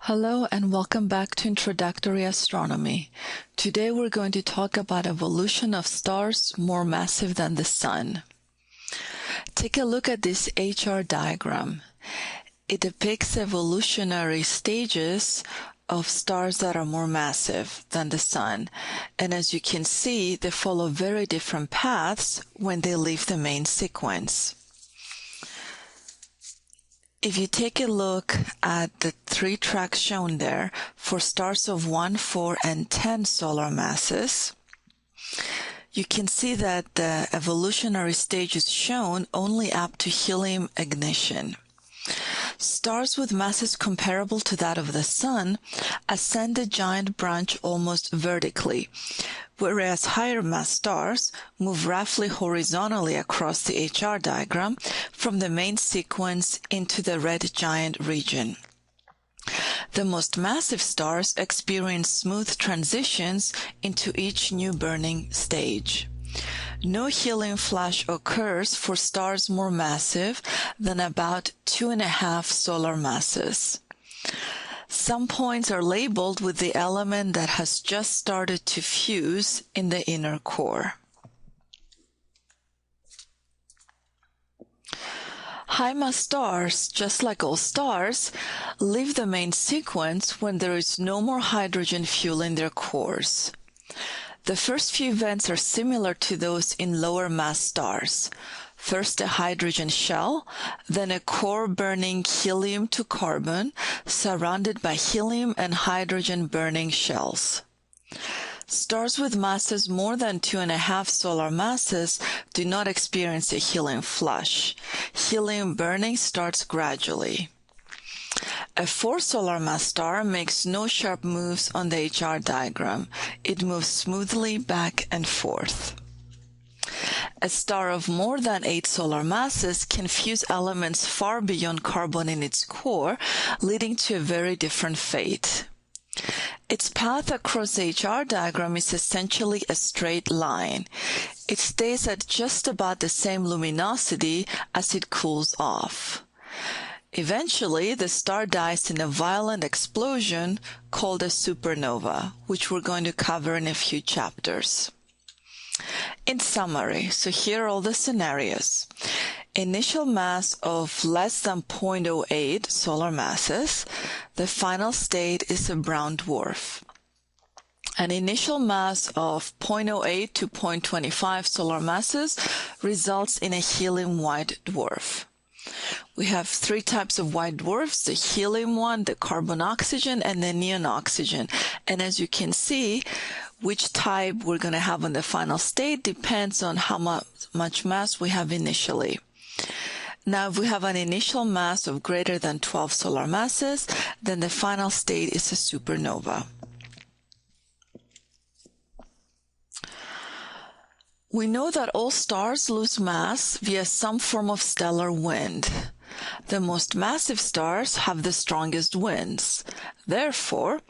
Hello and welcome back to Introductory Astronomy. Today we're going to talk about evolution of stars more massive than the Sun. Take a look at this HR diagram. It depicts evolutionary stages of stars that are more massive than the Sun. And as you can see, they follow very different paths when they leave the main sequence. If you take a look at the three tracks shown there for stars of 1, 4, and 10 solar masses, you can see that the evolutionary stage is shown only up to helium ignition. Stars with masses comparable to that of the Sun ascend the giant branch almost vertically, whereas higher mass stars move roughly horizontally across the HR diagram from the main sequence into the red giant region. The most massive stars experience smooth transitions into each new burning stage. No helium flash occurs for stars more massive than about 2.5 solar masses. Some points are labeled with the element that has just started to fuse in the inner core. High-mass stars, just like all stars, leave the main sequence when there is no more hydrogen fueling their cores. The first few events are similar to those in lower mass stars. First a hydrogen shell, then a core burning helium to carbon, surrounded by helium and hydrogen burning shells. Stars with masses more than 2.5 solar masses do not experience a helium flush. Helium burning starts gradually. A 4 solar mass star makes no sharp moves on the HR diagram. It moves smoothly back and forth. A star of more than 8 solar masses can fuse elements far beyond carbon in its core, leading to a very different fate. Its path across the HR diagram is essentially a straight line. It stays at just about the same luminosity as it cools off. Eventually, the star dies in a violent explosion called a supernova, which we're going to cover in a few chapters. In summary, so here are all the scenarios. Initial mass of less than 0.08 solar masses. The final state is a brown dwarf. An initial mass of 0.08 to 0.25 solar masses results in a helium white dwarf. We have three types of white dwarfs, the helium one, the carbon-oxygen, and the neon-oxygen. And as you can see, which type we're going to have in the final state depends on how much mass we have initially. Now, if we have an initial mass of greater than 12 solar masses, then the final state is a supernova. We know that all stars lose mass via some form of stellar wind. The most massive stars have the strongest winds. Therefore,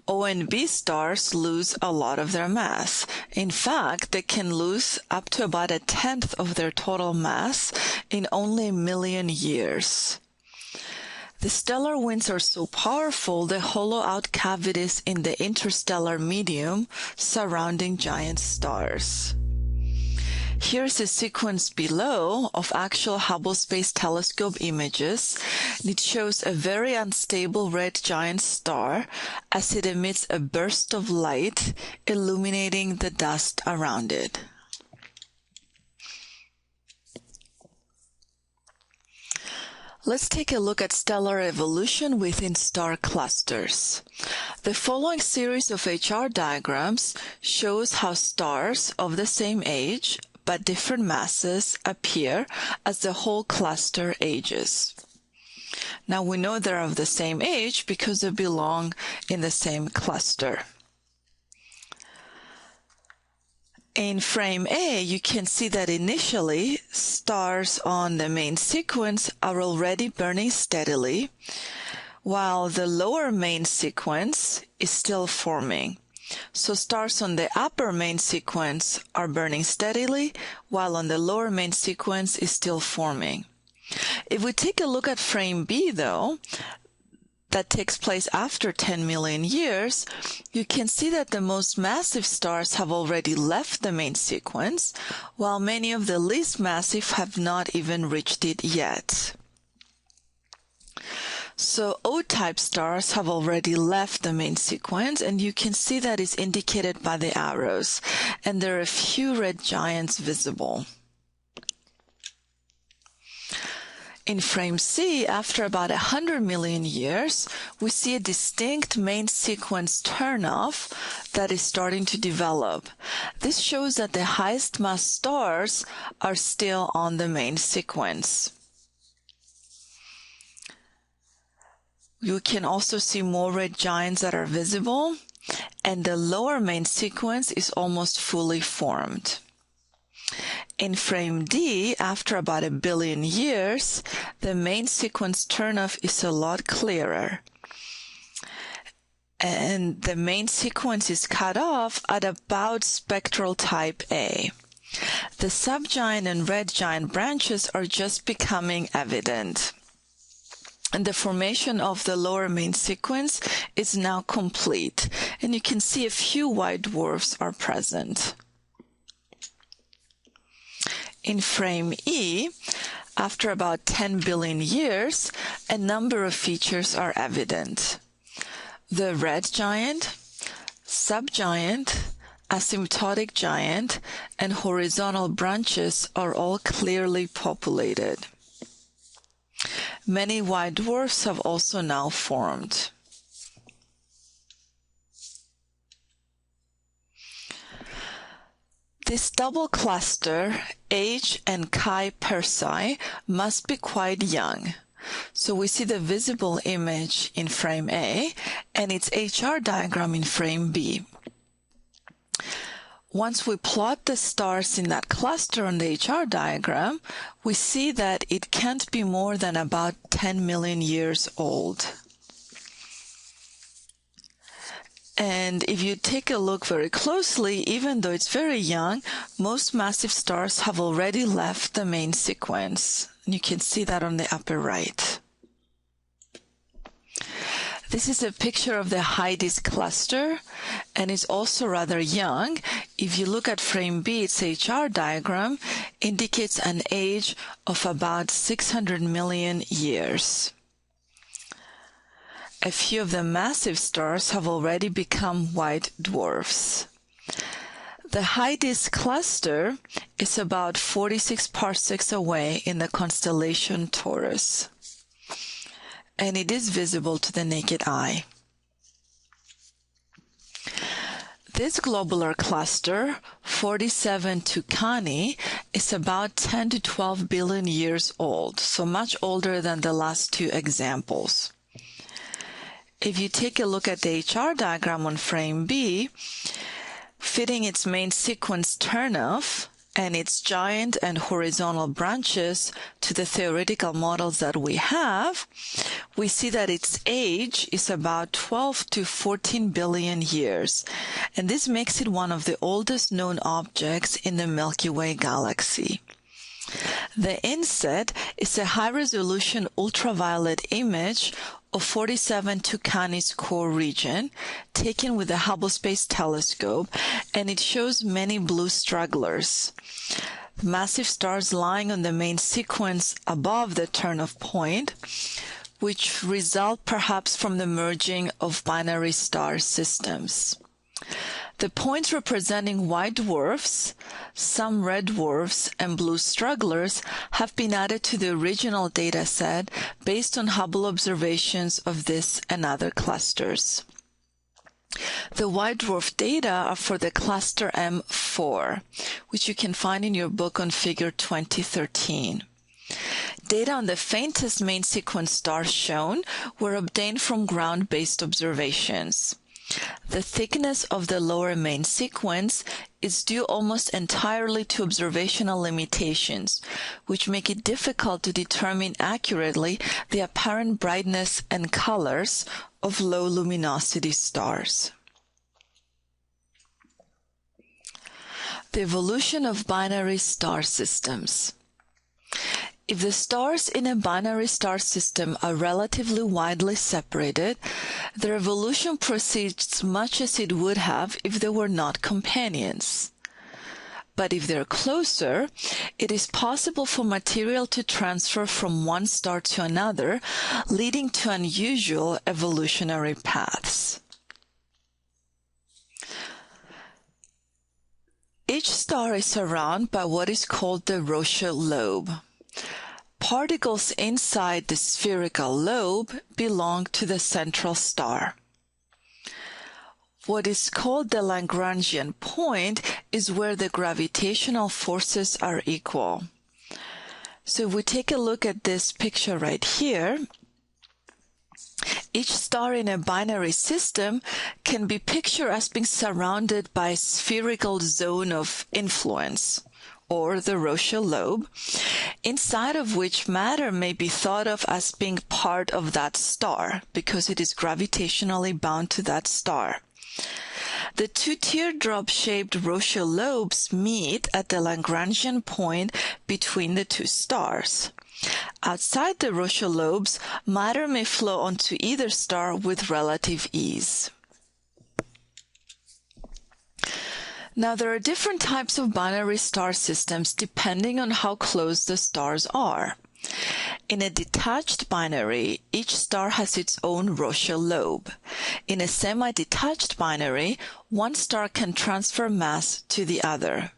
O and B stars lose a lot of their mass. In fact, they can lose up to about 1/10 of their total mass in only 1 million years. The stellar winds are so powerful they hollow out cavities in the interstellar medium surrounding giant stars. Here's a sequence below of actual Hubble Space Telescope images. It shows a very unstable red giant star as it emits a burst of light, illuminating the dust around it. Let's take a look at stellar evolution within star clusters. The following series of HR diagrams shows how stars of the same age but different masses appear as the whole cluster ages. Now we know they're of the same age because they belong in the same cluster. In frame A, you can see that initially stars on the main sequence are already burning steadily, while the lower main sequence is still forming. So stars on the upper main sequence are burning steadily, while on the lower main sequence is still forming. If we take a look at frame B, though, that takes place after 10 million years, you can see that the most massive stars have already left the main sequence, while many of the least massive have not even reached it yet. So O-type stars have already left the main sequence, and you can see that is indicated by the arrows, and there are a few red giants visible. In frame C, after about 100 million years, we see a distinct main sequence turn-off that is starting to develop. This shows that the highest mass stars are still on the main sequence. You can also see more red giants that are visible, and the lower main sequence is almost fully formed. In frame D, after about 1 billion years, the main sequence turnoff is a lot clearer. And the main sequence is cut off at about spectral type A. The subgiant and red giant branches are just becoming evident. And the formation of the lower main sequence is now complete, and you can see a few white dwarfs are present. In frame E, after about 10 billion years, a number of features are evident. The red giant, subgiant, asymptotic giant, and horizontal branches are all clearly populated. Many white dwarfs have also now formed. This double cluster, H and Chi Persei, must be quite young. So we see the visible image in frame A and its HR diagram in frame B. Once we plot the stars in that cluster on the HR diagram, we see that it can't be more than about 10 million years old. And if you take a look very closely, even though it's very young, most massive stars have already left the main sequence. You can see that on the upper right. This is a picture of the high-disk cluster, and it's also rather young. If you look at frame B, its HR diagram indicates an age of about 600 million years. A few of the massive stars have already become white dwarfs. The high-disk cluster is about 46 parsecs away in the constellation Taurus, and it is visible to the naked eye. This globular cluster, 47 Tucanae, is about 10 to 12 billion years old, so much older than the last two examples. If you take a look at the HR diagram on frame B, fitting its main sequence turnoff and its giant and horizontal branches to the theoretical models that we have, we see that its age is about 12 to 14 billion years, and this makes it one of the oldest known objects in the Milky Way galaxy. The inset is a high-resolution ultraviolet image of 47 Tucanae's core region, taken with the Hubble Space Telescope, and it shows many blue stragglers. Massive stars lying on the main sequence above the turn-off point, which result perhaps from the merging of binary star systems. The points representing white dwarfs, some red dwarfs, and blue stragglers have been added to the original data set based on Hubble observations of this and other clusters. The white dwarf data are for the cluster M4, which you can find in your book on Figure 2013. Data on the faintest main sequence stars shown were obtained from ground-based observations. The thickness of the lower main sequence is due almost entirely to observational limitations, which make it difficult to determine accurately the apparent brightness and colors of low luminosity stars. The evolution of binary star systems. If the stars in a binary star system are relatively widely separated, their evolution proceeds much as it would have if they were not companions. But if they're closer, it is possible for material to transfer from one star to another, leading to unusual evolutionary paths. Each star is surrounded by what is called the Roche lobe. Particles inside the spherical lobe belong to the central star. What is called the Lagrangian point is where the gravitational forces are equal. So if we take a look at this picture right here, each star in a binary system can be pictured as being surrounded by a spherical zone of influence, or the Roche lobe, inside of which matter may be thought of as being part of that star because it is gravitationally bound to that star. The two teardrop-shaped Roche lobes meet at the Lagrangian point between the two stars. Outside the Roche lobes, matter may flow onto either star with relative ease. Now, there are different types of binary star systems depending on how close the stars are. In a detached binary, each star has its own Roche lobe. In a semi-detached binary, one star can transfer mass to the other.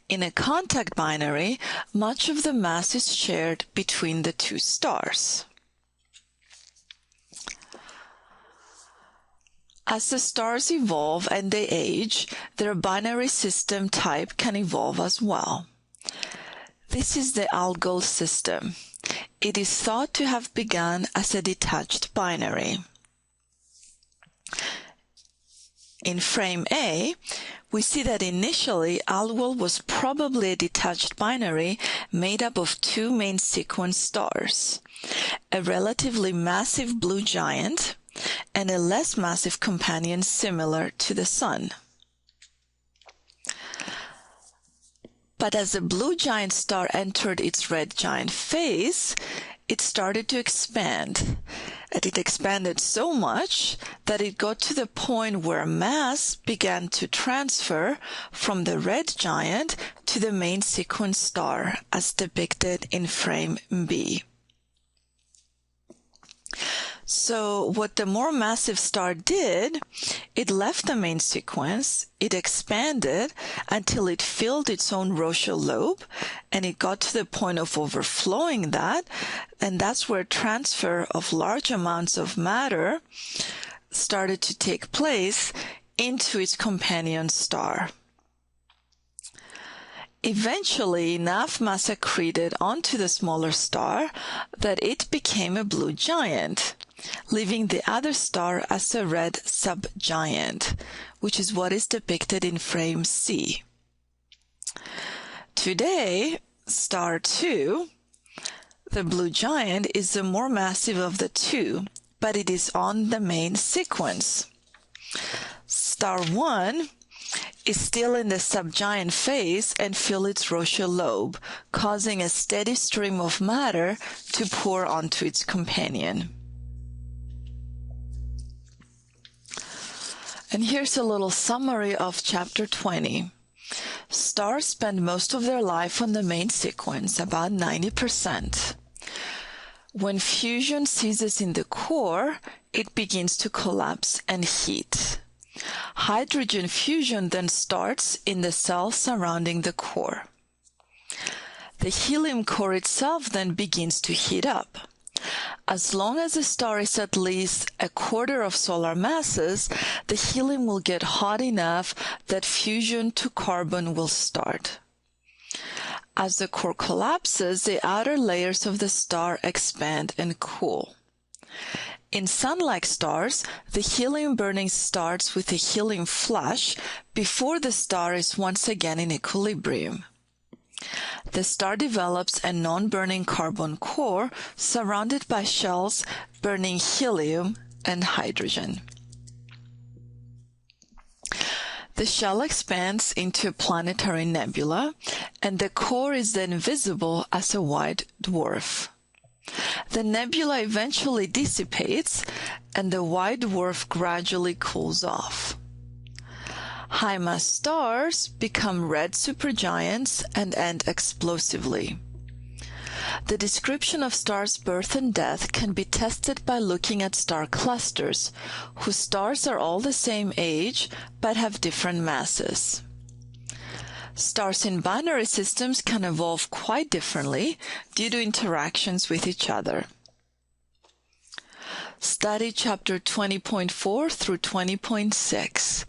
In a contact binary, much of the mass is shared between the two stars. As the stars evolve and they age, their binary system type can evolve as well. This is the Algol system. It is thought to have begun as a detached binary. In frame A, we see that initially Algol was probably a detached binary made up of two main sequence stars, a relatively massive blue giant and a less massive companion similar to the Sun. But as the blue giant star entered its red giant phase, it started to expand. And it expanded so much that it got to the point where mass began to transfer from the red giant to the main sequence star, as depicted in frame B. So what the more massive star did, it left the main sequence, it expanded until it filled its own Roche lobe, and it got to the point of overflowing that, and that's where transfer of large amounts of matter started to take place into its companion star. Eventually, enough mass accreted onto the smaller star that it became a blue giant, leaving the other star as a red subgiant, which is what is depicted in frame C. Today, star 2, the blue giant, is the more massive of the two, but it is on the main sequence. Star 1 is still in the subgiant phase and fills its Roche lobe, causing a steady stream of matter to pour onto its companion. And here's a little summary of Chapter 20. Stars spend most of their life on the main sequence, about 90%. When fusion ceases in the core, it begins to collapse and heat. Hydrogen fusion then starts in the cells surrounding the core. The helium core itself then begins to heat up. As long as the star is at least a quarter of solar masses, the helium will get hot enough that fusion to carbon will start. As the core collapses, the outer layers of the star expand and cool. In Sun-like stars, the helium burning starts with a helium flush before the star is once again in equilibrium. The star develops a non-burning carbon core surrounded by shells burning helium and hydrogen. The shell expands into a planetary nebula, and the core is then visible as a white dwarf. The nebula eventually dissipates, and the white dwarf gradually cools off. High-mass stars become red supergiants and end explosively. The description of stars' birth and death can be tested by looking at star clusters, whose stars are all the same age but have different masses. Stars in binary systems can evolve quite differently due to interactions with each other. Study Chapter 20.4 through 20.6.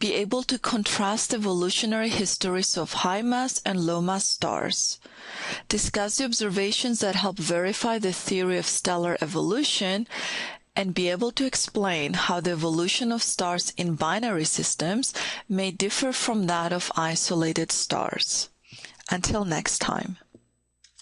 Be able to contrast evolutionary histories of high-mass and low-mass stars. Discuss the observations that help verify the theory of stellar evolution, and be able to explain how the evolution of stars in binary systems may differ from that of isolated stars. Until next time.